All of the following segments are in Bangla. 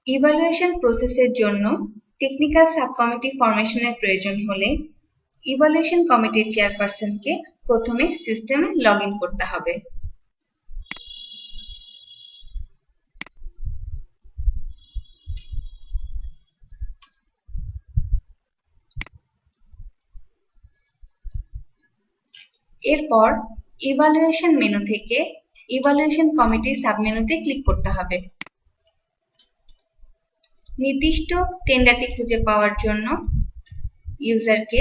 ইভালুয়েশন প্রসেসের জন্য টেকনিক্যাল সাব কমিটি ফরমেশনের প্রয়োজন হলে ইভালুয়েশন কমিটির চেয়ারপারসনকে প্রথমে সিস্টেমে লগ ইন করতে হবে। এরপর ইভালুয়েশন মেনু থেকে ইভালুয়েশন কমিটি সাবমেনুতে ক্লিক করতে হবে। নির্দিষ্ট টেন্ডারটি খুঁজে পাওয়ার জন্য ইউজারকে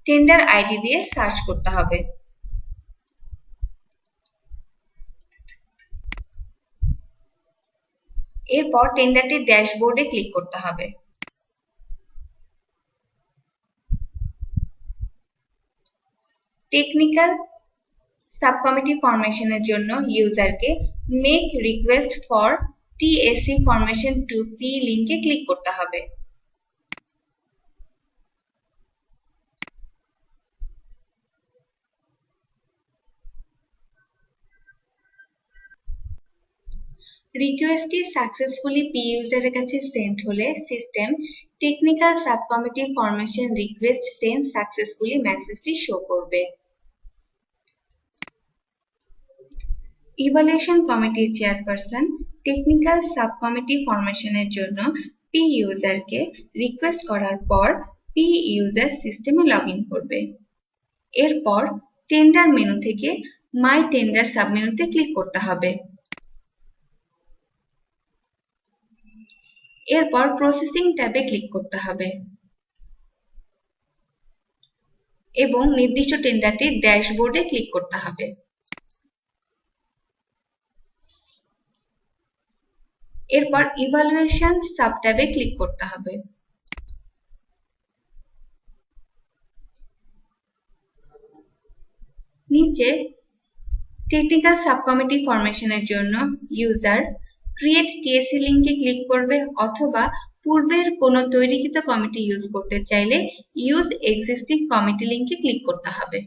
টেন্ডার আইডি দিয়ে সার্চ করতে হবে। এরপর টেন্ডারটির ড্যাশবোর্ডে ক্লিক করতে হবে। টেকনিক্যাল সাব কমিটি ফরমেশনের জন্য ইউজারকে make request for TSC formation to P লিংকে ক্লিক করতে হবে। রিকোয়েস্টটি সাকসেসফুলি পি ইউজারের কাছে সেন্ড হলে system technical sub committee formation request send successfully মেসেজটি শো করবে। ইভালুয়েশন কমিটির চেয়ারপারসন টেকনিক্যাল সাব কমিটি ফরমেশনের জন্য পি ইউজারকে রিকোয়েস্ট করার পর পি ইউজার সিস্টেমে লগ ইন করবে। এরপর টেন্ডার মেনু থেকে মাই টেন্ডার সাবমেনুতে ক্লিক করতে হবে। এরপর প্রসেসিং ট্যাবে ক্লিক করতে হবে এবং নির্দিষ্ট টেন্ডারটির ড্যাশবোর্ডে ক্লিক করতে হবে। এরপর ইভালুয়েশন সাব ট্যাবে ক্লিক করতে হবে। নিচে টেকনিক্যাল সাব কমিটি ফরমেশনের জন্য ইউজার ক্রিয়েট টিএসসি লিংকে ক্লিক করবে অথবা পূর্বের কোনো তৈরিকৃত কমিটি ইউজ করতে চাইলে ইউজ এক্সিস্টিং কমিটি লিংকে ক্লিক করতে হবে।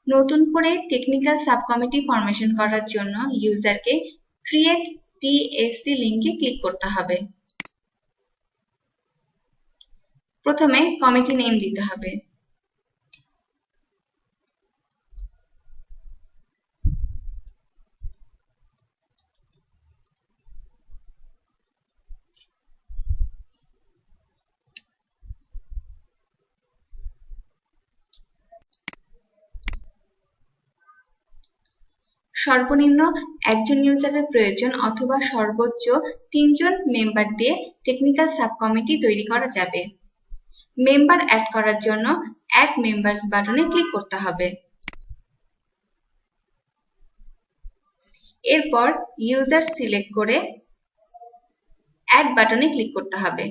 নতুন করে টেকনিক্যাল সাব কমিটি ফরমেশন করার জন্য ইউজারকে ক্রিয়েট টিএসসি লিংকে ক্লিক করতে হবে। প্রথমে কমিটি নেম দিতে হবে। সর্বনিম্ন একজন ইউজারের প্রয়োজন অথবা সর্বোচ্চ 3 জন মেম্বার দিয়ে টেকনিক্যাল সাব কমিটি তৈরি করা যাবে। মেম্বার অ্যাড করার জন্য অ্যাড মেম্বার্স বাটনে ক্লিক করতে হবে। এরপর ইউজার সিলেক্ট করে অ্যাড বাটনে ক্লিক করতে হবে।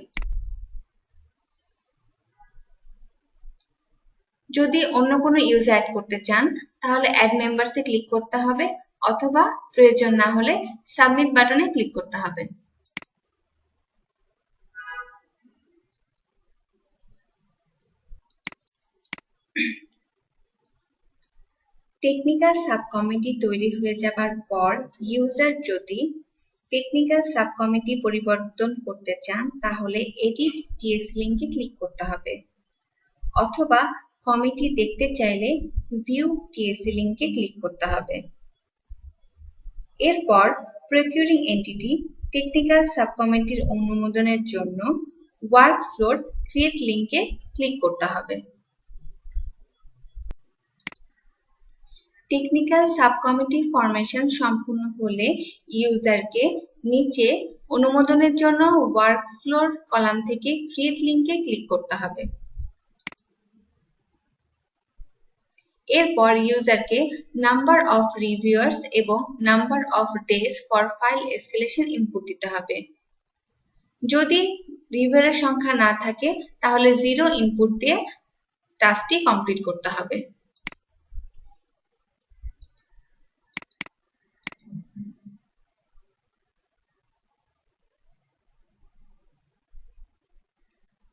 যদি অন্য কোনো ইউজার অ্যাড করতে চান তাহলে অ্যাড মেম্বারসে ক্লিক করতে হবে অথবা প্রয়োজন না হলে সাবমিট বাটনে ক্লিক করতে হবে। টেকনিক্যাল সাব কমিটি তৈরি হয়ে যাবার পর ইউজার যদি টেকনিক্যাল সাব কমিটি পরিবর্তন করতে চান তাহলে এডিট টিএসসি লিংকে ক্লিক করতে হবে অথবা কমিটি দেখতে চাইলে ভিউ টিএসসি লিংকে ক্লিক করতে হবে। এরপর প্রকিউরিং এন্টিটি টেকনিক্যাল সাব কমিটির অনুমোদনের জন্য ওয়ার্কফ্লোর ক্রিয়েট লিংকে ক্লিক করতে হবে। টেকনিক্যাল সাব কমিটি ফরমেশন সম্পূর্ণ হলে ইউজারকে নিচে অনুমোদনের জন্য ওয়ার্কফ্লোর কলাম থেকে ক্রিয়েট লিংকে ক্লিক করতে হবে। এরপর ইউজারকে নাম্বার অফ রিভিউয়ার্স এবং number of days for file escalation input দিতে হবে। যদি রিভিউয়ারের সংখ্যা না থাকে তাহলে 0 ইনপুট দিয়ে টাস্কটি কমপ্লিট করতে হবে।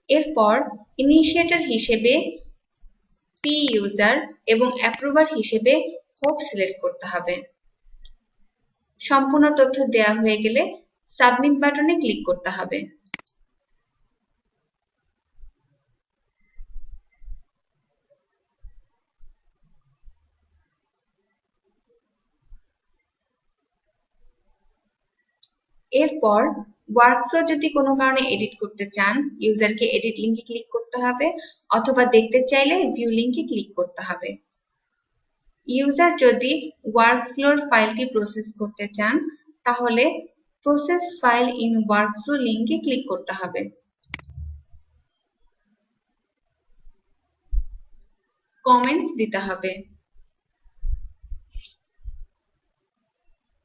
এরপর ইনিশিয়েটর হিসেবে পি ইউজার এবং অ্যাপ্রুভার হিসেবে হোপ সিলেক্ট করতে হবে। সম্পূর্ণ তথ্য দেওয়া হয়ে গেলে সাবমিট বাটনে ক্লিক করতে হবে। এরপর ওয়ার্কফ্লো যদি কোনো কারণে এডিট করতে চান, ইউজারকে এডিট লিঙ্কে ক্লিক করতে হবে অথবা দেখতে চাইলে ভিউ লিঙ্কে ক্লিক করতে হবে। ইউজার যদি ওয়ার্কফ্লোর ফাইলটি প্রসেস করতে চান তাহলে প্রসেস ফাইল ইন ওয়ার্কফ্লো লিঙ্কে ক্লিক করতে হবে। কমেন্টস দিতে হবে।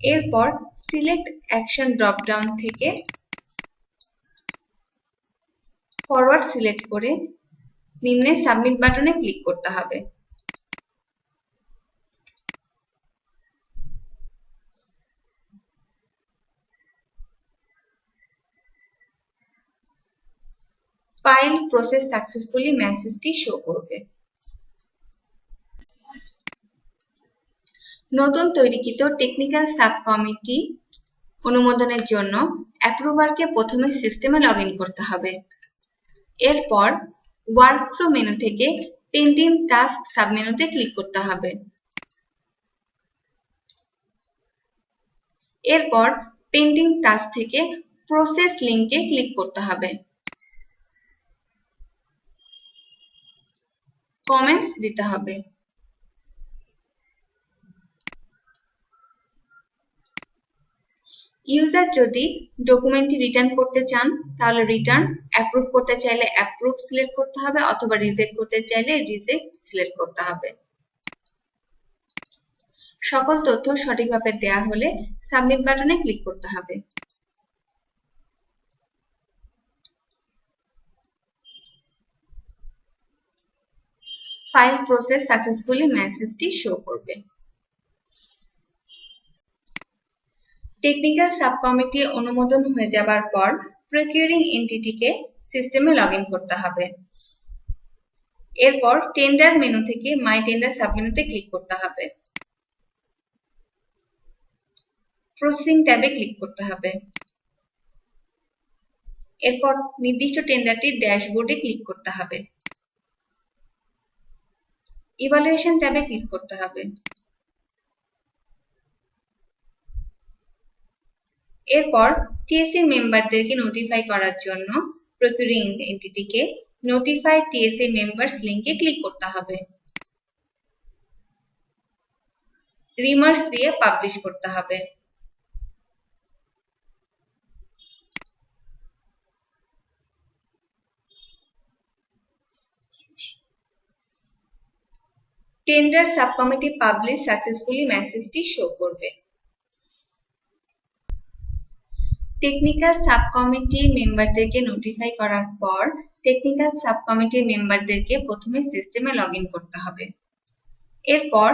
এরপর সিলেক্ট অ্যাকশন ড্রপডাউন থেকে ফরওয়ার্ড সিলেক্ট করে নিম্নে সাবমিট বাটনে ক্লিক করতে হবে। ফাইল প্রসেস সাকসেসফুলি মেসেজটি শো করবে। নতুন তৈরিকৃত টেকনিক্যাল সাব কমিটি অনুমোদনের জন্য অ্যাপ্রুভারকে প্রথমে সিস্টেমে লগ ইন করতে হবে। এরপর ওয়ার্কফ্লো মেনু থেকে পেন্ডিং টাস্ক সাবমেনুতে ক্লিক করতে হবে। এরপর পেন্ডিং টাস্ক থেকে প্রসেস লিঙ্কে ক্লিক করতে হবে। কমেন্টস দিতে হবে। ইউজার যদি ডকুমেন্টটি রিটার্ন করতে চান তাহলে রিটার্ন, অ্যাপ্রুভ করতে চাইলে অ্যাপ্রুভ সিলেক্ট করতে হবে অথবা রিজেক্ট করতে চাইলে রিজেক্ট সিলেক্ট করতে হবে। সকল তথ্য সঠিকভাবে দেয়া হলে সাবমিট বাটনে ক্লিক করতে হবে। ফাইল প্রসেস সাকসেসফুলি মেসেজটি শো করবে। টেকনিক্যাল সাব কমিটি অনুমোদন হয়ে যাবার পর প্রকিউরিং এন্টিটিকে সিস্টেমে লগ ইন করতে হবে। এরপর টেন্ডার মেনু থেকে মাই টেন্ডার সাবমেনুতে ক্লিক করতে হবে। প্রসেসিং ট্যাবে ক্লিক করতে হবে। এরপর নির্দিষ্ট টেন্ডারটির ড্যাশবোর্ডে ক্লিক করতে হবে। ইভালুয়েশন ট্যাবে ক্লিক করতে হবে। এরপর টিএসসি মেম্বারদেরকে নোটিফাই করার জন্য প্রকিউরিং এন্টিটিকে নোটিফাই টিএসসি মেম্বার্স লিঙ্কে ক্লিক করতে হবে। রিমার্স দিয়ে পাবলিশ করতে হবে। Tender sub committee publish successfully মেসেজটি শো করবে। টেকনিক্যাল সাব কমিটি মেম্বারদেরকে নোটিফাই করার পর টেকনিক্যাল সাব কমিটি মেম্বারদেরকে প্রথমে সিস্টেমে লগ ইন করতে হবে। এরপর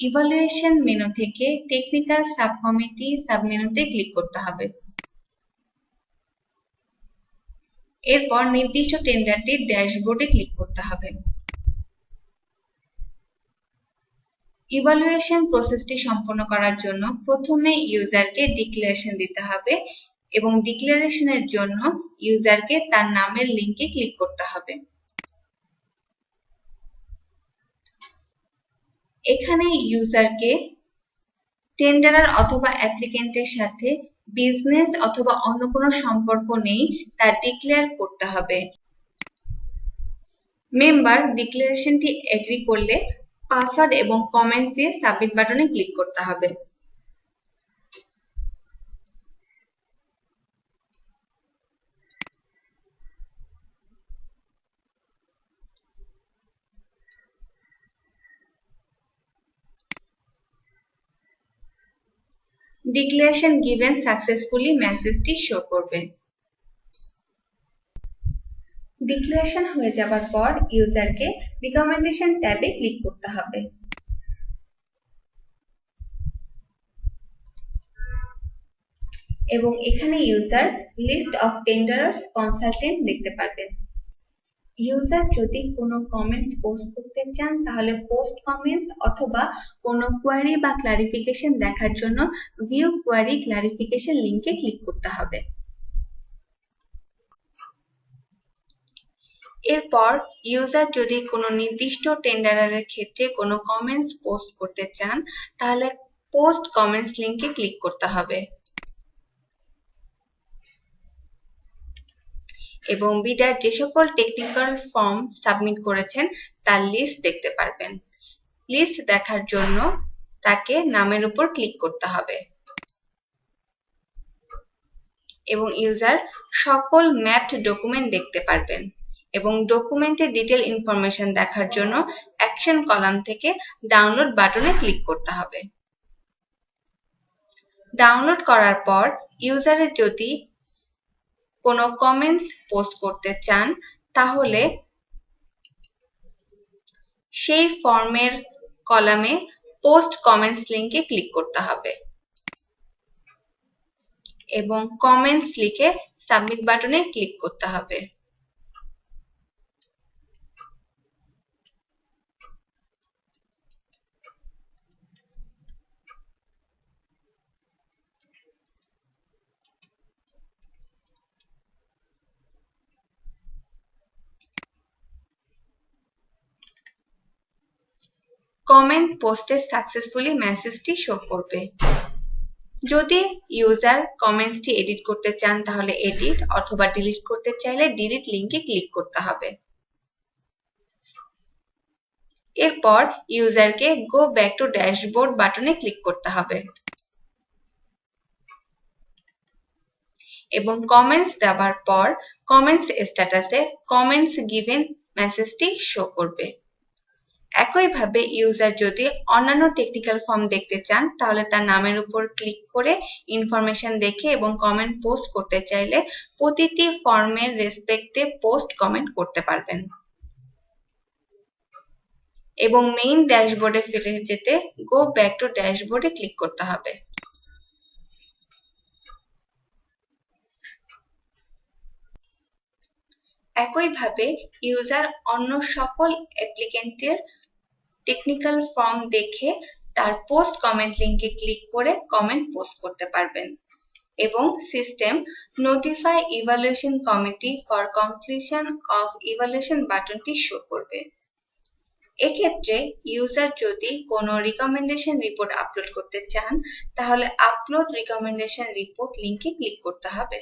ইভালুয়েশন মেনু থেকে টেকনিক্যাল সাব কমিটি সাবমেনুতে ক্লিক করতে হবে। এরপর নির্দিষ্ট টেন্ডারটির ড্যাশবোর্ডে ক্লিক করতে হবে। ইভালুয়েশন প্রসেসটি সম্পন্ন করার জন্য প্রথমে ইউজারকে ডিক্লারেশন দিতে হবে এবং ডিক্লারেশনের জন্য ইউজারকে তার নামের লিঙ্কে ক্লিক করতে হবে। এখানে ইউজারকে টেন্ডারার অথবা অ্যাপ্লিকেন্টের সাথে বিজনেস অথবা অন্য কোনো সম্পর্ক নেই তা ডিক্লেয়ার করতে হবে। মেম্বার ডিক্লারেশনটি এগ্রি করলে পাসওয়ার্ড এবং কমেন্টস দিয়ে সাবমিট বাটনে ক্লিক করতে হবে। ডিক্লারেশন গিভেন সাকসেসফুলি মেসেজটি শো করবে। ডিক্লারেশন হয়ে যাবার পর ইউজারকে রিকমেন্ডেশন ট্যাবে ক্লিক করতে হবে। এবং এখানে user list of tenderers consultant দেখতে পারবেন। ইউজার যদি কোনো কমেন্টস পোস্ট করতে চান তাহলে পোস্ট কমেন্টস অথবা কোনো কোয়েরি বা ক্লারিফিকেশন দেখার জন্য ভিউ কোয়েরি ক্লারিফিকেশন লিংকে ক্লিক করতে হবে। এরপর ইউজার যদি কোনো নির্দিষ্ট টেন্ডারারের ক্ষেত্রে কোনো কমেন্টস পোস্ট করতে চান তাহলে পোস্ট কমেন্টস লিংকে ক্লিক করতে হবে এবং বিডার যে সকল টেকনিক্যাল ফর্ম সাবমিট করেছেন তার লিস্ট দেখতে পারবেন। লিস্ট দেখার জন্য তাকে নামের উপর ক্লিক করতে হবে এবং ইউজার সকল ম্যাপড ডকুমেন্ট দেখতে পারবেন এবং ডকুমেন্টের ডিটেল ইনফরমেশন দেখার জন্য অ্যাকশন কলাম থেকে ডাউনলোড বাটনে ক্লিক করতে হবে। ডাউনলোড করার পর ইউজারের যদি কোনো কমেন্টস পোস্ট করতে চান তাহলে সেই ফর্মের কলামে পোস্ট কমেন্টস লিংকে ক্লিক করতে হবে এবং কমেন্টস লিখে সাবমিট বাটনে ক্লিক করতে হবে। কমেন্ট পোস্টেড সাকসেসফুলি মেসেজটি শো করবে। যদি ইউজার কমেন্টসটি এডিট করতে চান তাহলে এডিট অথবা ডিলিট করতে চাইলে ডিলিট লিংকে ক্লিক করতে হবে। এরপর ইউজারকে গো ব্যাক টু ড্যাশবোর্ড বাটনে ক্লিক করতে হবে এবং কমেন্টস দেওয়ার পর কমেন্টস স্ট্যাটাসে কমেন্টস গিভেন মেসেজটি শো করবে। একইভাবে ইউজার যদি অন্যান্য টেকনিক্যাল ফর্ম দেখতে চান তাহলে তার নামের উপর ক্লিক করে ইনফরমেশন দেখে এবং কমেন্ট পোস্ট করতে চাইলে প্রতিটি ফর্মের রেসপেক্টে পোস্ট কমেন্ট করতে পারবেন এবং মেইন ড্যাশবোর্ডে ফিরে যেতে গো ব্যাক টু ড্যাশবোর্ডে ক্লিক করতে হবে। একইভাবে ইউজার অন্য সকল অ্যাপ্লিকেন্টের টেকনিক্যাল ফর্ম দেখে তার পোস্ট কমেন্ট লিংকে ক্লিক করে কমেন্ট পোস্ট করতে পারবেন এবং system notify evaluation committee for completion of evaluation বাটনটি শো করবে। এক্ষেত্রে ইউজার যদি কোনো রিকমেন্ডেশন রিপোর্ট আপলোড করতে চান তাহলে আপলোড রিকমেন্ডেশন রিপোর্ট লিংকে ক্লিক করতে হবে।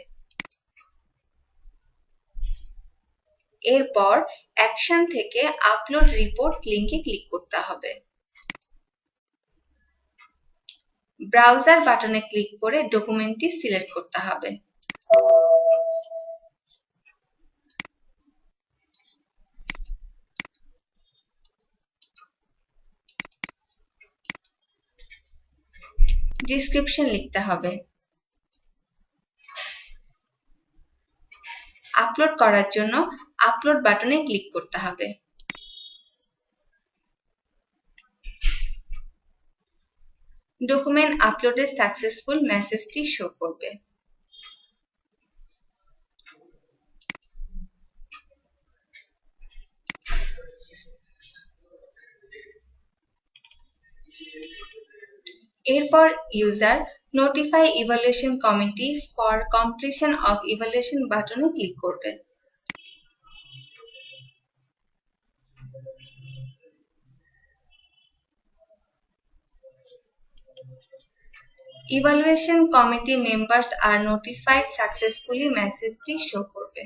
এরপর অ্যাকশন থেকে আপলোড রিপোর্ট লিংকে ক্লিক করতে হবে। ব্রাউজার বাটনে ক্লিক করে ডকুমেন্টটি সিলেক্ট করতে হবে। ডিসক্রিপশন লিখতে হবে। আপলোড করার জন্য আপলোড বাটনে ক্লিক করতে হবে। ডকুমেন্ট আপলোডের সাকসেসফুল মেসেজটি শো করবে। এরপর user notify evaluation committee for completion of evaluation বাটনে ক্লিক করবে। Evaluation committee members are notified successfully মেসেজটি শো করবে।